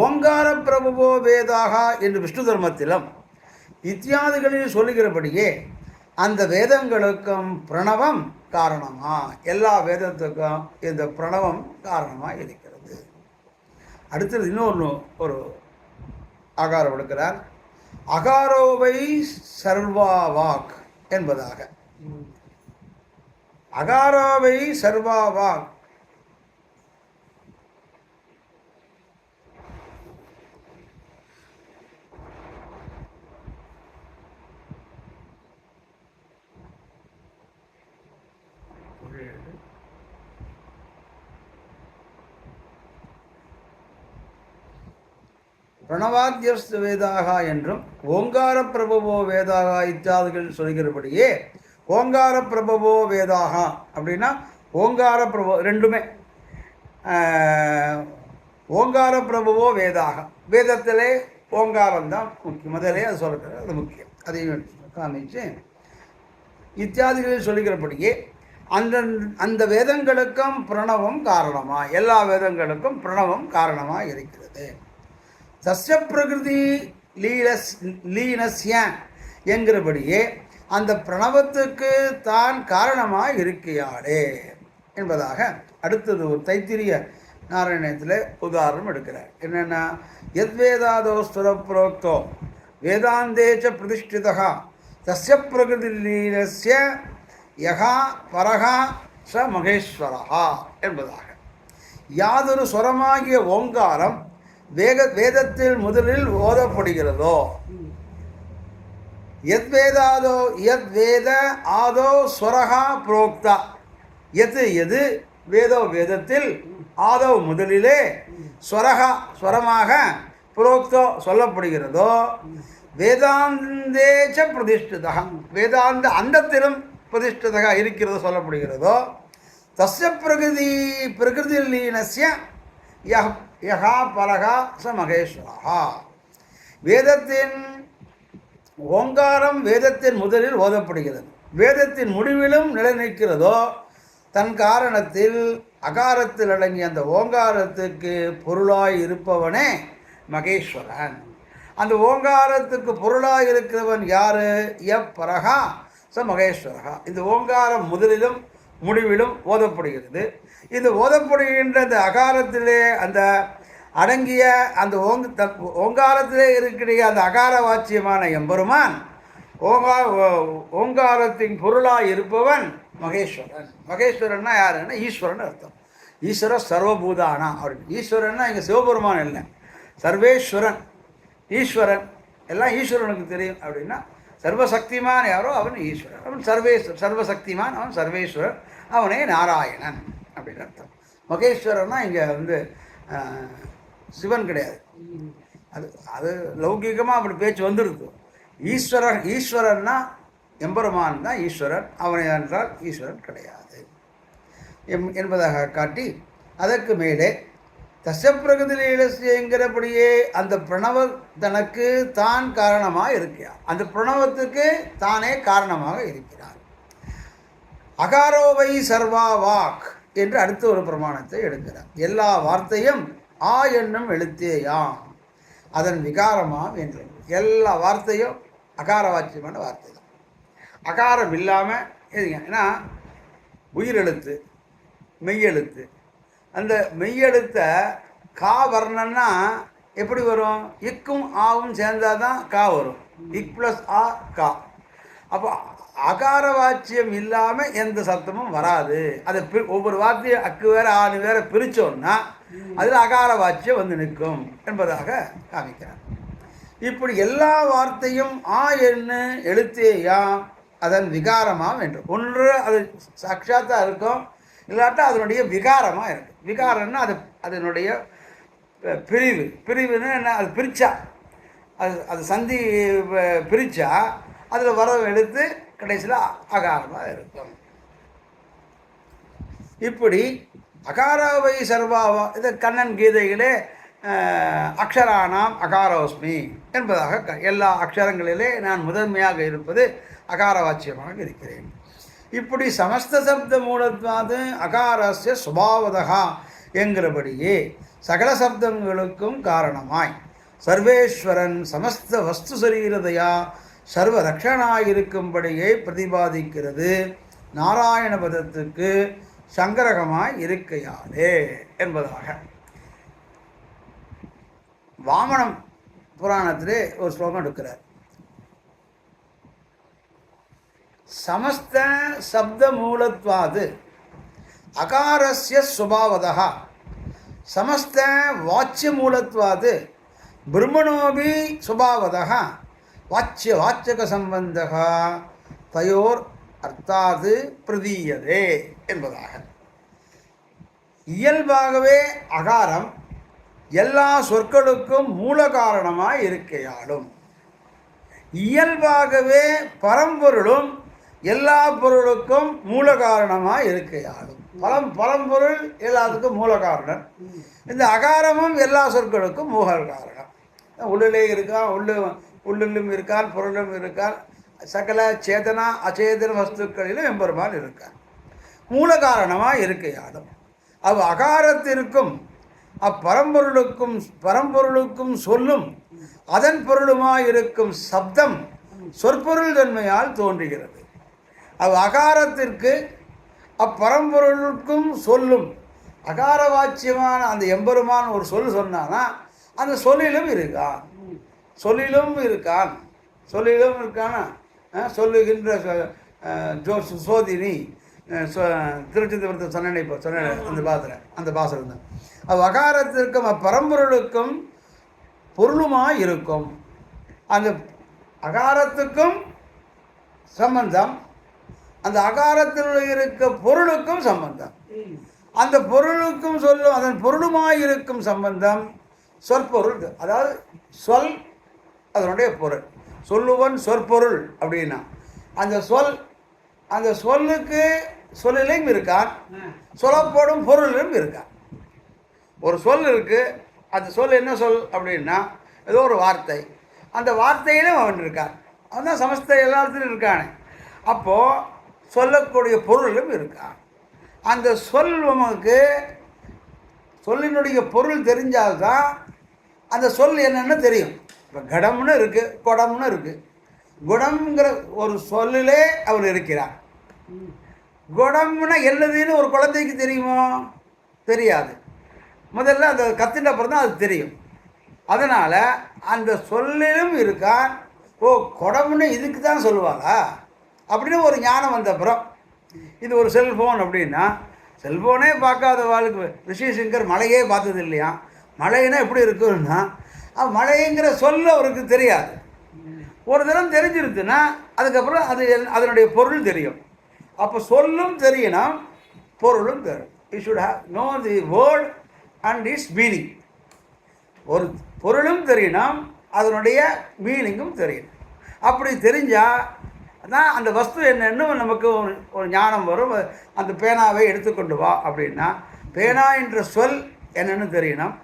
ஓங்கார பிரபவோ வேதாக என்று விஷ்ணு தர்மத்திலும் இத்தியாதிகளில் சொல்லுகிறபடியே அந்த வேதங்களுக்கும் பிரணவம் காரணமா, எல்லா வேதத்துக்கும் இந்த பிரணவம் காரணமாக இருக்கிறது. அடுத்தது இன்னொன்று ஒரு ஆகாரம் எடுக்கிறார். அகாரோவை சர்வாவாக் என்பதாக. அகாரோவை சர்வாவாக் பிரணவாத்யஸ்து வேதாக என்றும் ஓங்கார பிரபவோ வேதாக இத்தியாதிகள் சொல்கிறபடியே ஓங்கார பிரபவோ வேதாக அப்படின்னா ஓங்கார பிரபோ ரெண்டுமே ஓங்கார பிரபவோ வேதாக வேதத்திலே ஓங்காரம் தான் முக்கியம். முதலே அது சொல்கிறது, அது முக்கியம். அதையும் காமிச்சு இத்தியாதிகளில் சொல்லுகிறபடியே அந்த அந்த வேதங்களுக்கும் பிரணவம் காரணமாக, எல்லா வேதங்களுக்கும் பிரணவம் காரணமாக இருக்கிறது. சஸ்ய பிரகிருதி லீனஸ்ய என்கிறபடியே அந்த பிரணவத்துக்கு தான் காரணமாக இருக்கையாளே என்பதாக அடுத்தது ஒரு தைத்திரிய நாராயணத்தில் உதாரணம் எடுக்கிறார். என்னென்னா, யத்வேதாதோ ஸ்வரப்ரோக்தோ வேதாந்தேச்ச பிரதிஷ்டிதா தஸ்ய பிரகிருதி லீனஸ்ய யகா பரகா ச மகேஸ்வரா என்பதாக. யாதொரு ஸ்வரமாகிய ஓங்காரம் வேதத்தில் முதலில் ஓதப்படுகிறதோ, யத்வேதாதோ யத்வேத ஆதோ ஸ்வரகா புரோக்தா, எது வேதோ வேதத்தில் ஆதோ முதலிலே ஸ்வரகா ஸ்வரமாக புரோக்தோ சொல்லப்படுகிறதோ, வேதாந்தேச்ச பிரதிஷ்டிதா வேதாந்த அண்டத்திலும் பிரதிஷ்டிதா இருக்கிறதோ சொல்லப்படுகிறதோ, தஸ்ய பிரகிருதி லீனஸ்ய யகா பரகா ச மகேஸ்வரா. வேதத்தின் ஓங்காரம் வேதத்தின் முதலில் ஓதப்படுகிறது, வேதத்தின் முடிவிலும் நிலை நிற்கிறதோ, தன் காரணத்தில் அகாரத்தில் அடங்கிய அந்த ஓங்காரத்துக்கு பொருளாய் இருப்பவனே மகேஸ்வரன். அந்த ஓங்காரத்துக்கு பொருளாக இருக்கிறவன் யாரு? பரகா ச மகேஸ்வரகா. இந்த ஓங்காரம் முதலிலும் முடிவிலும் ஓதப்படுகிறது. இது ஓதப்படுகின்ற அந்த அகாரத்திலே அந்த அடங்கிய அந்த ஓங்காரத்திலே இருக்கிற அந்த அகார வாச்சியமான எம்பெருமான் ஓங்காரத்தின் பொருளாக இருப்பவன் மகேஸ்வரன். மகேஸ்வரன்னா யாருன்னா ஈஸ்வரன் அர்த்தம். ஈஸ்வர சர்வபூதானா அப்படின்னு. ஈஸ்வரன்னா இங்கே சிவபெருமான் இல்லை, சர்வேஸ்வரன் ஈஸ்வரன். எல்லாம் ஈஸ்வரனுக்கு தெரியும். அப்படின்னா சர்வசக்திமான் யாரோ அவன் ஈஸ்வரன், அவன் சர்வசக்திமான், அவன் சர்வேஸ்வரன், அவனே நாராயணன் அப்படின்னு அர்த்தம். மகேஸ்வரன்னா இங்கே சிவன் கிடையாது. அது லௌகிகமாக அப்படி பேச்சு வந்துருக்கு. ஈஸ்வரன்னா எம்பெருமான் தான் ஈஸ்வரன், அவனை என்றால் ஈஸ்வரன் கிடையாது என்பதாக காட்டி, அதற்கு மேலே தஸ்ய பிரகிருதி லீனஸ்யங்கிறபடியே அந்த பிரணவ தனக்கு தான் காரணமாக இருக்கிறார், அந்த பிரணவத்துக்கு தானே காரணமாக இருக்கிறார். அகாரோவை சர்வா வாக் என்று அடுத்த ஒரு பிரமாணத்தை எடுக்கிறார். எல்லா வார்த்தையும் ஆ என்னும் எழுத்தேயாம், அதன் விகாரமாம் என்று. எல்லா வார்த்தையும் அகார வாச்சியமான வார்த்தை தான். அகாரம் இல்லாமல் எதுங்க? ஏன்னா உயிரெழுத்து மெய்யெழுத்து, அந்த மெய்யெழுத்தை கா வர்ணன்னா எப்படி வரும்? இக்கும் ஆவும் சேர்ந்தால் தான் கா வரும். இக் ப்ளஸ் ஆ கா. அப்போ அகார வாச்சியம் இல்லாமல் எந்த சத்தமும் வராது. அதை ஒவ்வொரு வார்த்தையும் அக்கு வேற ஆணு வேற பிரித்தோம்னா அதில் அகார வாச்சியம் வந்து நிற்கும் என்பதாக காமிக்கிறார். இப்படி எல்லா வார்த்தையும் ஆ என்ன எழுத்தேயா அதன் விகாரமாக என்று. ஒன்று அது சாட்சாத்தாக இருக்கும், இல்லாட்டா அதனுடைய விகாரமாக இருக்குது. விகாரம்னா அதனுடைய பிரிவுன்னு என்ன? அது பிரித்தா அது சந்தி பிரித்தா அதில் வர எழுத்து கடைசியில் அகாரமாக இருக்கும். இப்படி அகாராவை சர்வாவா, இது கண்ணன் கீதைகளே அக்ஷரானாம் அகாரோஸ்மி என்பதாக எல்லா அக்ஷரங்களிலே நான் முதன்மையாக இருப்பது அகார வாச்சியமாக இருக்கிறேன். இப்படி சமஸ்த சப்த மூலத்வாது அகாரஸ்ய சுபாவதா என்கிறபடியே சகல சப்தங்களுக்கும் காரணமாய் சர்வேஸ்வரன் சமஸ்த வஸ்து சரீரதையா சர்வ ரக்ஷனாயிருக்கும்படியே பிரதிபாதிக்கிறது நாராயண பதத்துக்கு சங்கரகமாய் இருக்கையாலே என்பதாக. வாமனம் புராணத்திலே ஒரு ஸ்லோகம் எடுக்கிறார். சமஸ்த சப்த மூலத்வாது அகாரஸ்ய சுபாவதா சமஸ்த வாச்சிய மூலத்வாது பிரம்மணோபி சுபாவதா வாச்சக சம்பந்தக தயோர் அர்த்தாது பிரதீயதே என்பதாக. இயல்பாகவே அகாரம் எல்லா சொற்களுக்கும் மூல காரணமாய் இருக்கையாலும் இயல்பாகவே பரம்பொருளும் எல்லா பொருளுக்கும் மூல காரணமாக இருக்கையாலும் பரம்பொருள் எல்லாத்துக்கும் மூல காரணம். இந்த அகாரமும் எல்லா சொற்களுக்கும் மூல காரணம். உள்ளிலே இருக்கான், உள்ளிலும் இருக்கான், பொருளும் இருக்கான், சகல சேதனா அச்சேதன வஸ்துக்களிலும் எம்பெருமான் இருக்கான். மூல காரணமாக இருக்கையாலும் அகாரத்திற்கும் பரம்பொருளுக்கும் சொல்லும் அதன் பொருளுமாயிருக்கும் சப்தம் சொற்பொருள் தன்மையால் தோன்றுகிறது. அகாரத்திற்கு அப்பரம்பொருளுக்கும் சொல்லும் அகார வாச்சியமான அந்த எம்பெருமான் ஒரு சொல் சொன்னானா அந்த சொல்லிலும் இருக்கான். சொல்லுகின்ற சோதினி திருச்சிந்தபுரத்தை சொன்னேன். இப்போ சொன்ன அந்த பாசனம் தான். அகாரத்திற்கும் அப்பரம்பொருளுக்கும் பொருளுமாய் இருக்கும். அந்த அகாரத்துக்கும் சம்பந்தம், அந்த அகாரத்தில் இருக்க பொருளுக்கும் சம்பந்தம், அந்த பொருளுக்கும் சொல்லும் அதன் பொருளுமாய் இருக்கும் சம்பந்தம் சொற்பொருள். அதாவது சொல் அதனுடைய பொருள். சொல்லுவன் சொற்பொருள் அப்படின்னா அந்த சொல்லுக்கு சொல்லிலையும் இருக்கான், சொல்லப்படும் பொருளிலும் இருக்கான். ஒரு சொல் இருக்குது, அந்த சொல் என்ன சொல் அப்படின்னா ஏதோ ஒரு வார்த்தை, அந்த வார்த்தையிலும் அவன் இருக்கான். அவன் தான் சமஸ்த எல்லாத்துலையும் இருக்கானே. அப்போது சொல்லக்கூடிய பொருளும் இருக்கான். அந்த சொல் நமக்கு சொல்லினுடைய பொருள் தெரிஞ்சால்தான் அந்த சொல் என்னென்னு தெரியும். இப்போ கடம்னு இருக்குது, குடம்னு இருக்குது. குடம்ங்கிற ஒரு சொல்லிலே அவன் இருக்கிறான். குடம்னா என்னதுன்னு ஒரு குழந்தைக்கு தெரியுமோ? தெரியாது. முதல்ல அந்த கத்தின அப்புறம் தான் அது தெரியும். அதனால் அந்த சொல்லிலும் இருக்கான். ஓ, குடம்னு இதுக்கு தான் சொல்லுவாளா அப்படின்னு ஒரு ஞானம் வந்த அப்புறம், இது ஒரு செல்ஃபோன் அப்படின்னா, செல்ஃபோனே பார்க்காத வாழ்க்கை ரிஷிசங்கர் மலையே பார்த்தது இல்லையா? மலைன்னா எப்படி இருக்குன்னா மலைங்கிற சொல்ல அவருக்கு தெரியாது. ஒரு தரம் தெரிஞ்சிருக்குன்னா அதுக்கப்புறம் அதனுடைய பொருள் தெரியும். அப்போ சொல்லும் தெரியணும், பொருளும் தெரியும். You should have no the word and it's meaning. ஒரு பொருளும் தெரியணும், அதனுடைய மீனிங்கும் தெரியணும். அப்படி தெரிஞ்சால் தான் அந்த வஸ்து என்னன்னு நமக்கு ஒரு ஞானம் வரும். அந்த பேனாவை எடுத்துக்கொண்டு வா அப்படின்னா பேனா என்ற சொல் என்னென்னு தெரியணும்.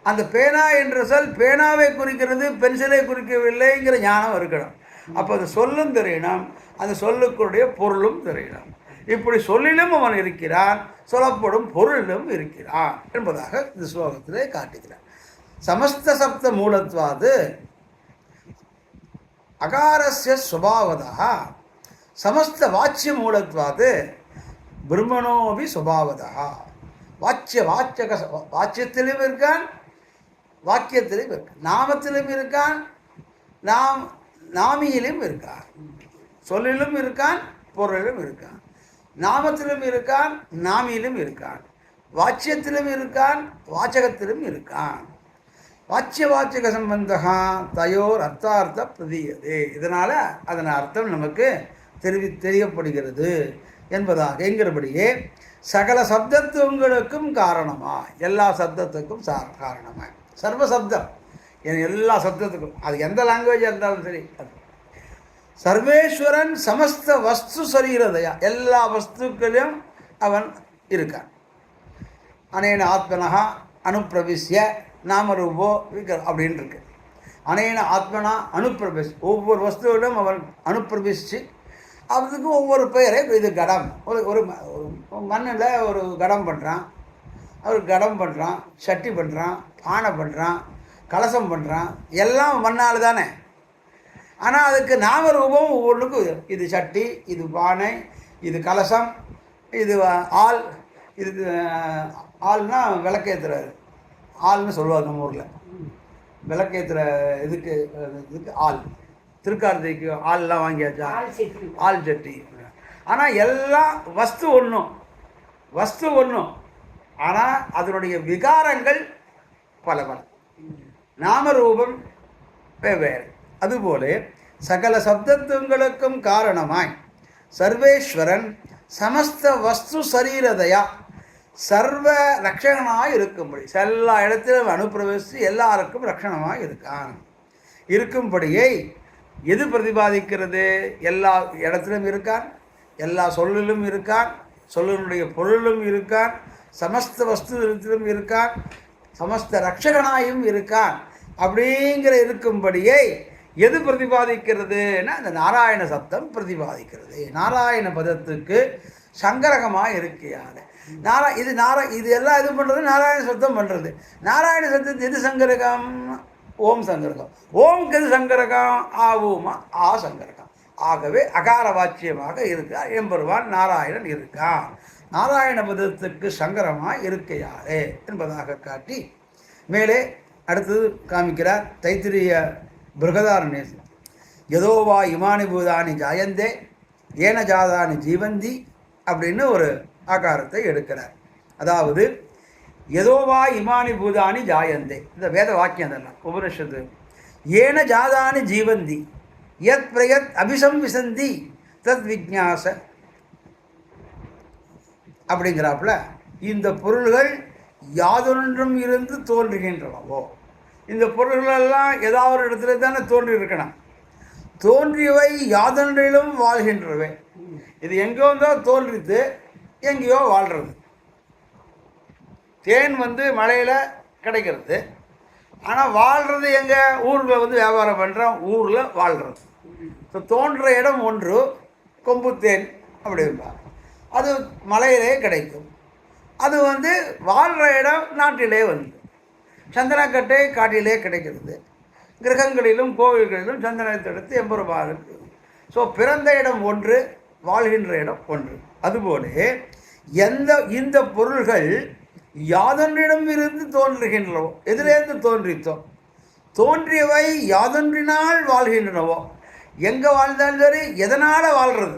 அந்த பேனா என்ற சொல் பேனாவை குறிக்கிறது, பென்சிலை குறிக்கவில்லைங்கிற ஞானம் இருக்கணும். அப்போ அது சொல்லும் தெரியணும், அந்த சொல்லுக்குடைய பொருளும் தெரியணும். இப்படி சொல்லிலும் அவன் இருக்கிறான், சொல்லப்படும் பொருளிலும் இருக்கிறான் என்பதாக இந்த ஸ்லோகத்திலே காட்டுகிறான். சமஸ்த சப்த மூலத்வாது அகாரஸ்ய சுபாவதா சமஸ்த வாச்சிய மூலத்வாது பிரம்மணோபி சுபாவதா. வாச்சியத்திலும் இருக்கான், வாக்கியத்திலும் இருக்கான், நாமத்திலும் இருக்கான், நாமியிலும் இருக்கான், சொல்லிலும் இருக்கான், பொருளிலும் இருக்கான், நாமத்திலும் இருக்கான், நாமியிலும் இருக்கான், வாச்சியத்திலும் இருக்கான், வாச்சகத்திலும் இருக்கான். வாச்சிய சம்பந்தகா தயோர் அர்த்தார்த்த பிரதீயதே. இதனால் அதன் அர்த்தம் நமக்கு தெரியப்படுகிறது என்பதாக என்கிறபடியே சகல சப்தத்துவங்களுக்கும் காரணமாக, எல்லா சப்தத்துக்கும் காரணமாக, சர்வ சப்தம் எல்லா சப்தத்துக்கும், அது எந்த லாங்குவேஜாக இருந்தாலும் சரி. சர்வேஸ்வரன் சமஸ்த வஸ்து சரீரதையா, எல்லா வஸ்துக்களிலும் அவன் இருக்கான். அனேன ஆத்மனஹா அனுப்பிரவிசிய நாமரூபோ அப்படின்னு இருக்கு. அனேன ஆத்மனா அனுப்பிரவேஷ், ஒவ்வொரு வஸ்துவிலும் அவன் அனுப்பிரவேசித்து அதுக்கு ஒவ்வொரு பெயரை. இது கடம், ஒரு மண்ணில் ஒரு கடம் பண்ணுறான், அவர் கடம் பண்ணுறான், சட்டி பண்ணுறான், பானை பண்ணுறான், கலசம் பண்ணுறான், எல்லாம் மண்ணால் தானே. ஆனால் அதுக்கு நாமரூபம் ஒவ்வொன்றுக்கும், இது சட்டி, இது பானை, இது கலசம், இது ஆள். இது ஆள்னா விளக்கேற்றுறாரு, ஆள்னு சொல்லுவாங்க நம்ம ஊரில். விளக்கேற்றுற இதுக்கு ஆள். திருக்கார்த்திக்கு ஆள்லாம் வாங்கியாச்சா? ஆள் சட்டி. ஆனால் எல்லாம் வஸ்து ஒன்றும், ஆனால் அதனுடைய விகாரங்கள் பல நாமரூபம் வெவ்வேறு. அதுபோல சகல சப்தத்துவங்களுக்கும் காரணமாய் சர்வேஸ்வரன் சமஸ்த வஸ்து சரீரதையா, சர்வ ரட்சகனாக இருக்கும்படி எல்லா இடத்திலும் அனுப்பிரவேசித்து எல்லாருக்கும் ரட்சணமாக இருக்கும்படியை எது பிரதிபாதிக்கிறது? எல்லா இடத்திலும் இருக்கான், எல்லா சொல்லிலும் இருக்கான், சொல்லினுடைய பொருளிலும் இருக்கான், சமஸ்த வஸ்துவிலும் இருக்கான், சமஸ்த ரட்சகனாயும் இருக்கான். அப்படிங்கிற இருக்கும்படியை எது பிரதிபாதிக்கிறதுனா அந்த நாராயண சப்தம் பிரதிபாதிக்கிறது. நாராயண பதத்துக்கு சங்கரகமாக இருக்கையால் இது எல்லாம் இது பண்ணுறது நாராயண சப்தம் பண்ணுறது. நாராயண சப்தத்து எது சங்கரகம்? ஓம் சங்கரகம். ஓம்க்கு எது சங்கரகம்? ஆவுமா ஆ சங்கரகம். ஆகவே அகார வாச்சியமாக இருக்கார் எம்பெருமான் நாராயணன் இருக்கான். நாராயண பதத்துக்கு சங்கரமாக இருக்கையாரே என்பதாக காட்டி மேலே அடுத்தது காமிக்கிறார். தைத்திரிய பிருகதாரண்யம் யதோவா இமானி பூதானி ஜாயந்தே ஏன ஜாதானி ஜீவந்தி அப்படின்னு ஒரு ஆகாரத்தை எடுக்கிறார். அதாவது யதோவா இமானி பூதானி ஜாயந்தே, இந்த வேத வாக்கியம் அதெல்லாம் உபனிஷத்து. ஏன ஜாதானி ஜீவந்தி யத் பிரயத் அபிசம்விசந்தி தத் விஜ்ஞாச அப்படிங்கிறாப்புல இந்த பொருள்கள் யாதொன்றும் இருந்து தோன்றுகின்றனவோ, இந்த பொருள்களெல்லாம் ஏதாவது ஒரு இடத்துல தானே தோன்றி இருக்கணும். தோன்றியவை யாதொன்றிலும் வாழ்கின்றவை. இது எங்கேயோ தான் தோன்றித்து எங்கேயோ வாழ்கிறது. தேன் மலையில் கிடைக்கிறது, ஆனால் வாழ்கிறது எங்கே? ஊரில் வியாபாரம் பண்ணுறோம், ஊரில் வாழ்கிறது. ஸோ தோன்ற இடம் ஒன்று கொம்பு தேன் அப்படின்பா, அது மலையிலே கிடைக்கும். அது வாழ்கிற இடம் நாட்டிலே சந்தனக்கட்டை காட்டிலே கிடைக்கிறது. கிரகங்களிலும் கோவில்களிலும் சந்தனத்தை எடுத்து எம்பெருமானுக்கு. ஸோ பிறந்த இடம் ஒன்று, வாழ்கின்ற இடம் ஒன்று. அதுபோல இந்த பொருள்கள் யாதொன்றிடம் இருந்து தோன்றுகின்றனவோ, எதிலேருந்து தோன்றித்தோ, தோன்றியவை யாதொன்றினால் வாழ்கின்றனவோ, எங்கே வாழ்ந்தாலும் சரி எதனால் வாழ்கிறது?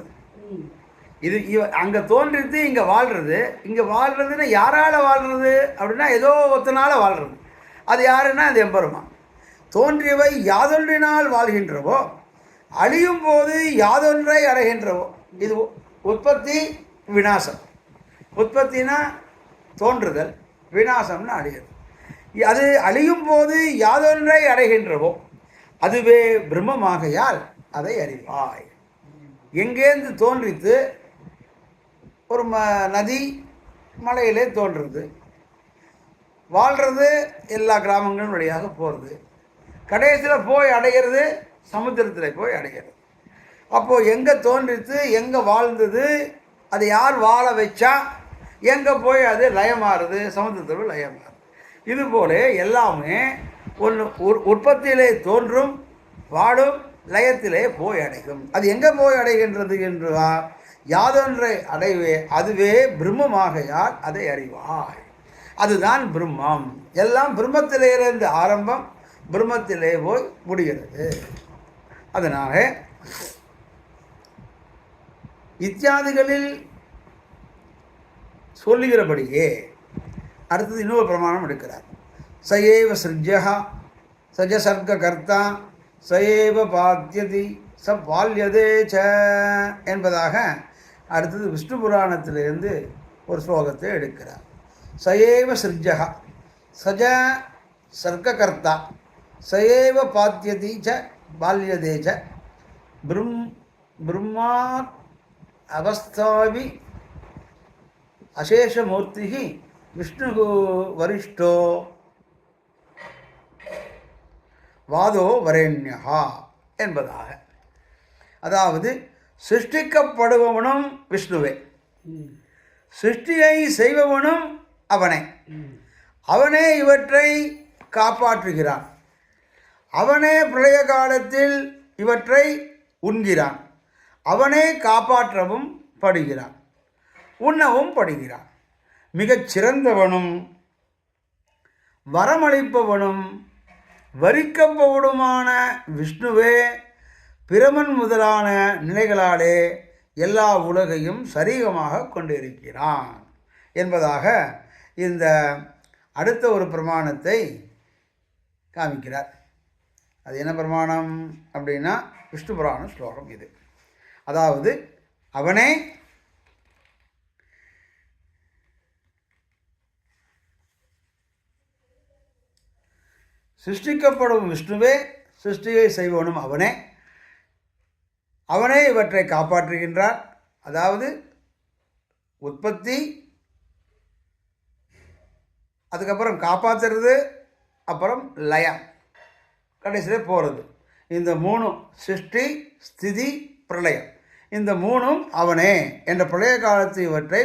இது அங்கே தோன்றித்து இங்கே வாழ்கிறது. இங்கே வாழ்கிறதுன்னா யாரால் வாழ்கிறது அப்படின்னா ஏதோ ஒத்தனால் வாழ்கிறது. அது யாருன்னா அது எம்பெருமான். தோன்றியவை யாதொன்றினால் வாழ்கின்றவோ, அழியும் போது யாதொன்றை அடைகின்றவோ. இது உற்பத்தி விநாசம். உற்பத்தினா தோன்றுதல், விநாசம்னு அழியது. அது அழியும் போது யாதொன்றை அடைகின்றவோ அதுவே பிரம்மமாகையால் அதை அறிவாய். எங்கேருந்து தோன்றித்து ஒரு நதி மலையிலே தோன்றுறது, வாழ்கிறது, எல்லா கிராமங்களும் வழியாக போகிறது, கடைசியில் போய் அடைகிறது சமுத்திரத்தில் போய் அடைகிறது. அப்போது எங்கே தோன்றித்து எங்கே வாழ்ந்தது, அது யார் வாழ வச்சா, எங்கே போய் அது லயமாறுது, சமுத்திரத்தில் லயமாறுது. இதுபோல எல்லாமே ஒன்று உற்பத்தியிலே தோன்றும், வாடும், லயத்திலே போய் அடையும். அது எங்கே போய் அடைகின்றது என்றுவா யாதொன்றை அடைவே அதுவே பிரம்மமாகையால் அதை அறிவாய். அதுதான் பிரம்மம். எல்லாம் பிரம்மத்திலிருந்து ஆரம்பம், பிரம்மத்திலே போய் முடிகிறது. அதனால இத்தியாதிகளில் சொல்லுகிறபடியே அடுத்தது இன்னொரு பிரமாணம் எடுக்கிறார். சயேவ சிருஜ்யா சஜ சர்க்க கர்த்தா சயேவ பாத்தியதி ச பால்யதே ச என்பதாக அடுத்தது விஷ்ணு புராணத்திலிருந்து ஒரு ஸ்லோகத்தை எடுக்கிறார். சயேவ சிருஜ்யா சஜ சர்க்க கர்த்தா சயேவ பாத்தியதி ச பால்யதே ச பிரம்மா அவஸ்தாவி அசேஷமூர்த்தி விஷ்ணு வரிஷ்டோ வாதோ வரேண்யா என்பதாக. அதாவது சிருஷ்டிக்கப்படுபவனும் விஷ்ணுவே, சிருஷ்டியை செய்பவனும் அவனே. அவனே இவற்றை காப்பாற்றுகிறான். அவனே பிரளய காலத்தில் இவற்றை உண்கிறான். அவனே காப்பாற்றவும் படுகிறான், உண்ணவும் படுகிறான். மிகச் சிறந்தவனும் வரமளிப்பவனும் வரிக்கப்பவனுமான விஷ்ணுவே பிரமன் முதலான நிலைகளாலே எல்லா உலகையும் சரீரமாக கொண்டிருக்கிறான் என்பதாக இந்த அடுத்த ஒரு பிரமாணத்தை காமிக்கிறார். அது என்ன பிரமாணம் அப்படின்னா விஷ்ணு புராண ஸ்லோகம் இது. அதாவது அவனே சிருஷ்டிக்கப்படும் விஷ்ணுவே, சிருஷ்டியை செய்வனும் அவனே. அவனே இவற்றை காப்பாற்றுகின்றான். அதாவது உற்பத்தி, அதுக்கப்புறம் காப்பாற்றுறது, அப்புறம் லயம், கடைசியில் போகிறது. இந்த மூணும் சிருஷ்டி, ஸ்திதி, பிரளயம், இந்த மூணும் அவனே என்ற பிரளய காலத்து இவற்றை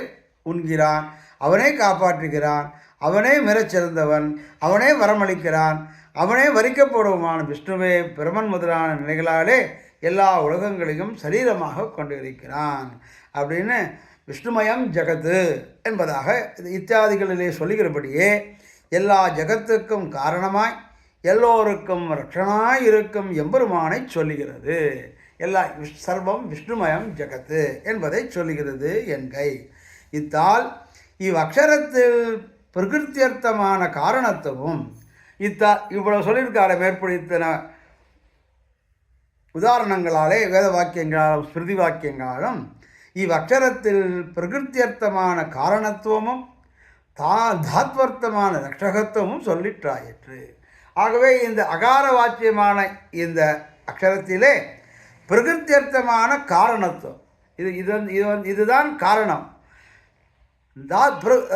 உண்கிறான். அவனே காப்பாற்றுகிறான். அவனே மிகச்சிறந்தவன். அவனே வரமளிக்கிறான். அவனே வரிக்கப்படுவமான விஷ்ணுவே பிரமன் முதலான நிலைகளாலே எல்லா உலகங்களையும் சரீரமாக கொண்டிருக்கிறான் அப்படின்னு விஷ்ணுமயம் ஜகத்து என்பதாக இத்தியாதிகளிலே சொல்லுகிறபடியே எல்லா ஜகத்துக்கும் காரணமாய் எல்லோருக்கும் ரட்சணாய் இருக்கும் எம்பெருமானை சொல்லுகிறது. எல்லா சர்வம் விஷ்ணுமயம் ஜகத்து என்பதை சொல்லுகிறது என்கை. இத்தால் இவ்வக்ஷரத்தில் பிரகிருத்தியர்த்தமான காரணத்துவம் இவ்வளவு சொல்லியிருக்கார மேற்படுத்தின உதாரணங்களாலே வேத வாக்கியங்களாலும் ஸ்மிருதி வாக்கியங்களாலும் இவ்வக்ஷரத்தில் பிரகிருத்தியர்த்தமான காரணத்துவமும் தாத்வர்த்தமான ரட்சகத்துவமும் சொல்லிற்றாயிற்று. ஆகவே இந்த அகார வாக்கியமான இந்த அக்ஷரத்திலே பிரகிருத்தியர்த்தமான காரணத்துவம் இதுதான் காரணம்.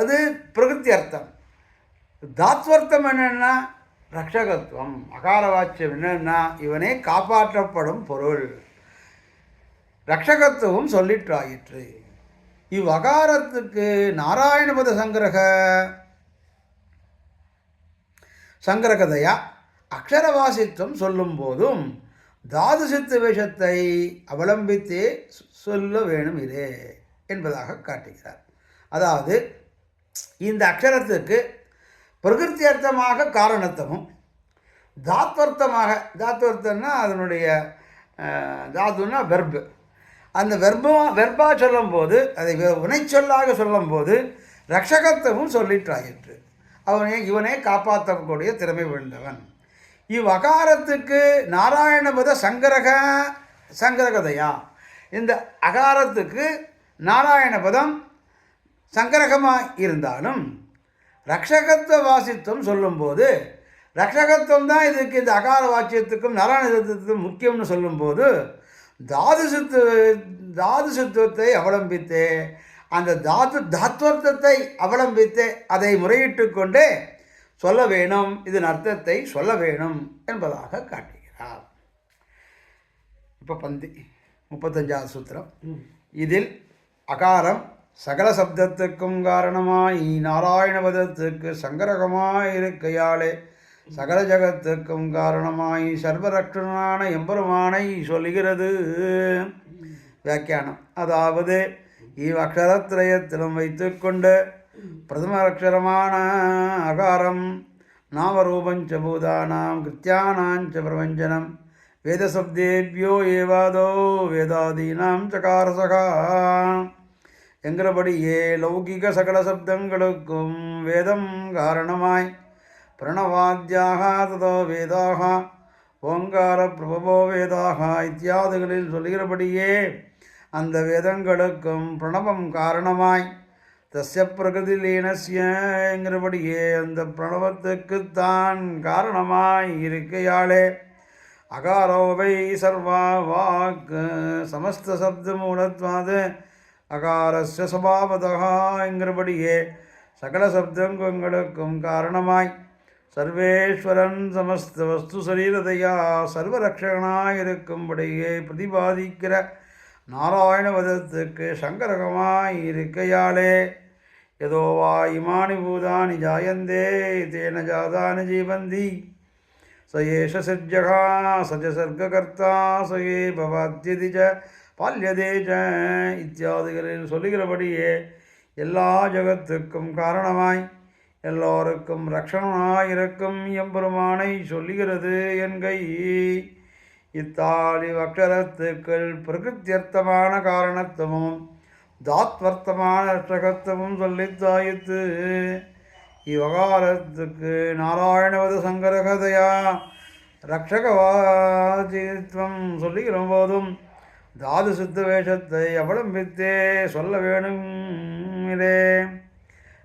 அது பிரகிருத்தி அர்த்தம். தாத்வர்த்தம் என்னென்னா ரட்சகத்துவம். அகார வாக்கியம் என்னென்னா இவனே காப்பாற்றப்படும் பொருள். ரட்சகத்துவம் சொல்லிற்றாயிற்று. இவ்வகாரத்துக்கு நாராயணபத சங்கரகதையா அக்ஷரவாசித்துவம் சொல்லும் போதும் தாது சித்து வேஷத்தை அவலம்பித்தே சொல்ல வேணும் இதே என்பதாக காட்டுகிறார். அதாவது இந்த அக்ஷரத்துக்கு பிரகிருத்தி அர்த்தமாக காரணத்துவம், தாத்வர்த்தம்னா அதனுடைய தாதுன்னா வெர்பு, அந்த வெர்பா சொல்லும்போது அதை வினைச்சொல்லாக சொல்லும்போது ரட்சகத்துவம் சொல்லிற்றாயிற்று. இவனே காப்பாற்றக்கூடிய திறமை விழுந்தவன். இவ்வகாரத்துக்கு நாராயணபத சங்கரகதையா, இந்த அகாரத்துக்கு நாராயணபதம் சங்கரகமாக இருந்தாலும் ரக்ஷகத்துவ வாசித்துவம் சொல்லும்போது ரக்ஷகத்துவம் தான் இதுக்கு இந்த அகார வாக்கியத்துக்கும் நாராயணத்துக்கும் முக்கியம்னு சொல்லும்போது தாது சித்துவத்தை அவலம்பித்தே அந்த தாத்வர்த்தத்தை அவலம்பித்தே அதை முறையிட்டு கொண்டே சொல்ல வேணும், இதன் அர்த்தத்தை சொல்ல வேணும் என்பதாக காட்டுகிறார். இப்போ 35வது சூத்திரம். இதில் அகாரம் சகல சப்தத்துக்கும் காரணமாய் நாராயணபதத்துக்கு சங்கரகமாய் இருக்கையாலே சகல ஜகத்துக்கும் காரணமாய் சர்வரட்சணான எம்பெருமானை சொல்லுகிறது. வியாக்கியானம். அதாவது இவ்வக்ஷரத்திரயத்திலும் வைத்துக்கொண்டு பிரதம அக்ஷரமான அகாரம் நாமரூபஞ்ச பூதானாம் கிருத்தியானாஞ்ச பிரபஞ்சனம் வேதசப்தேபியோ ஏவாதோ வேதாதீனாம் சகாரசகா என்கிறபடியே லௌகிக சகல சப்தங்களுக்கும் வேதம் காரணமாய் பிரணவாத்யாக ததோ வேதாக ஓங்கார பிரபவோ வேதாக இத்தியாதிகளில் சொல்கிறபடியே அந்த வேதங்களுக்கும் பிரணவம் காரணமாய் தஸ்ய பிரகிருதி லீனஸ்யங்கிறபடியே அந்த பிரணவத்துக்குத்தான் காரணமாய் இருக்கையாலே அகாரோவை சர்வா வாக் சமஸ்த சப்த மூலத்வாது அகாரஸ்ய சபாவதகாங்கிறபடியே சகல சப்தங்களுக்கும் காரணமாய் சர்வேஸ்வரன் சமஸ்த வஸ்து சரீரதையா சர்வரக்ஷகனாயிருக்கும்படியே பிரதிபாதிக்கிற நாராயணபதத்துக்கு சங்கரகமாய் இருக்கையாலே யதோ வா இமானி பூதானி ஜாயந்தே தேன ஜாதானி ஜீவந்தி சயேஷ சஜ்ஜகா சஜ சர்க்ககர்த்தா சயே பவாத்யதி ச பால்யதே ச இத்தியாதிகளில் சொல்லுகிறபடியே எல்லா ஜகத்துக்கும் காரணமாய் எல்லோருக்கும் ரக்ஷணனாயிருக்கும் எம்பெருமானை சொல்லுகிறது என்கை. இத்தாலி அக்ஷரத்துக்கள் பிரகிருத்தியர்த்தமான காரணத்துவமும் தாத்வர்த்தமான ரட்சகத்துவமும் சொல்லித்தாயித்து. இவ்வகாரத்துக்கு நாராயணவது சங்கரகதையா ரக்ஷகவாதித்வம் சொல்லுகிற போதும் தாது சித்து வேஷத்தை அவலம்பித்தே சொல்ல வேணும். இதே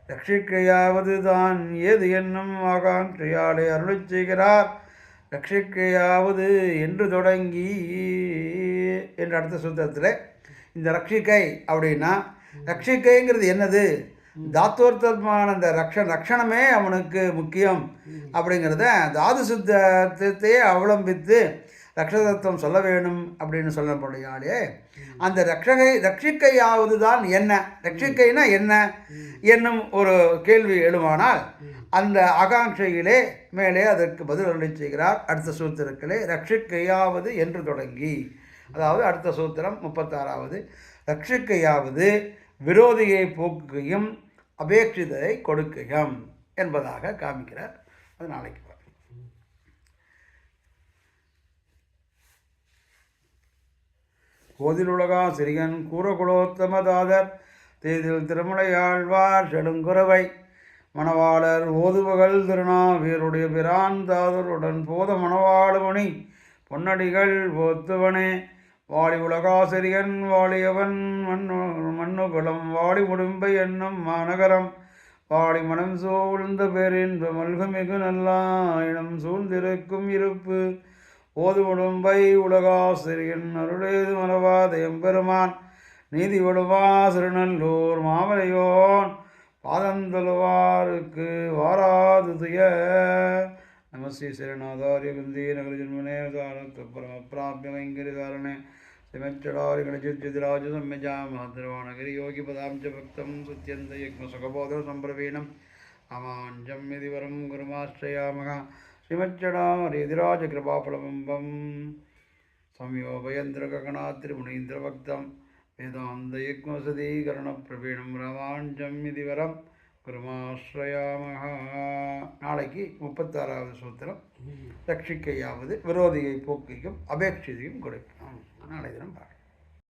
ரட்சிக்கையாவது தான் ஏது என்னும் ஆகாங்கையாலே அருளிச் செய்கிறார். ரட்சிக்கையாவது என்று தொடங்கி என்ற அடுத்த சூத்திரத்தில் இந்த ரட்சிக்கை அப்படின்னா, ரட்சிக்கைங்கிறது என்னது, தாத்தோர்த்தமான அந்த ரக்ஷணமே அவனுக்கு முக்கியம் அப்படிங்கிறத தாது சுத்தத்தையே அவலம்பித்து ரக்ஷதத்துவம் சொல்ல வேணும் அப்படின்னு சொல்லப்படியாலே அந்த ரட்சிக்கையாவது தான் என்ன, ரட்சிக்கைனா என்ன என்னும் ஒரு கேள்வி எழுமானால் அந்த ஆகாங்கையிலே மேலே அதற்கு பதில் அருளி செய்கிறார். அடுத்த சூத்திரத்திலே ரட்சிக்கையாவது என்று தொடங்கி, அதாவது அடுத்த சூத்திரம் 36வது, ரட்சிக்கையாவது விரோதியை போக்குகையும் அபேட்சிதரை கொடுக்கையும் என்பதாக காமிக்கிறார். அது நாளைக்கு கோதிலுலகா சிறியன் கூறகுலோத்தமதாதர் தேதில் திருமலையாழ்வார் செடுங்குறவை மணவாளர் ஓதுவகள் திருநாவீருடைய பிரான் தாதருடன் போத மணவாளுமணி பொன்னடிகள் போத்துவனே வாழி உலகாசிரியன் வாழியவன் மண்ணுகுளம் வாழி முடும்பை என்னும் மாநகரம் வாழி மனம் சூழ்ந்த பேரின்ப மல்குமிகு நல்லாயினம் சூழ்ந்திருக்கும் இருப்பு ஓது முடும்பை உலகாசிரியன் அருளேது மறவாத எம்பெருமான் நீதி விடுவா சிறுநல்லூர் மாமலையோன் பாதந்தலுவாருக்கு வாராது துய. நமஸ்ரீ ஸ்ரீநாதாரிய குந்தி நகர ஜன்மனே பரமப்பிராபிய வைங்கரி தாரணே சிமச்சடாரி கணச்சித்திராஜ சம்யஜா மஹதிரவாணகிரி யோகி பதாம் ச பக்தம் சுத்தியந்த யக்ம சுகபோதர சம்பிரவீணம் அமாஞ்சம் இதுவரம் குருமாஸ்ரயாமகா ஸ்ரீமச்சடாரிதிராஜ கிருபாபலபம்பம் சம்யோபயந்திர ககணாத்திரிமுனீந்திர பக்தம் வேதாந்த யக்மசதீகரண பிரவீணம் ரவாஞ்சம் இதுவரம் குருமாஸ்ரயாமகா. நாளைக்கு 36வது சூத்திரம் ரட்சிக்கையாவது விரோதியை போக்கிக்கும் அபேட்சிதையும் கொடுக்கும். நாளை தினம் பார்க்கலாம்.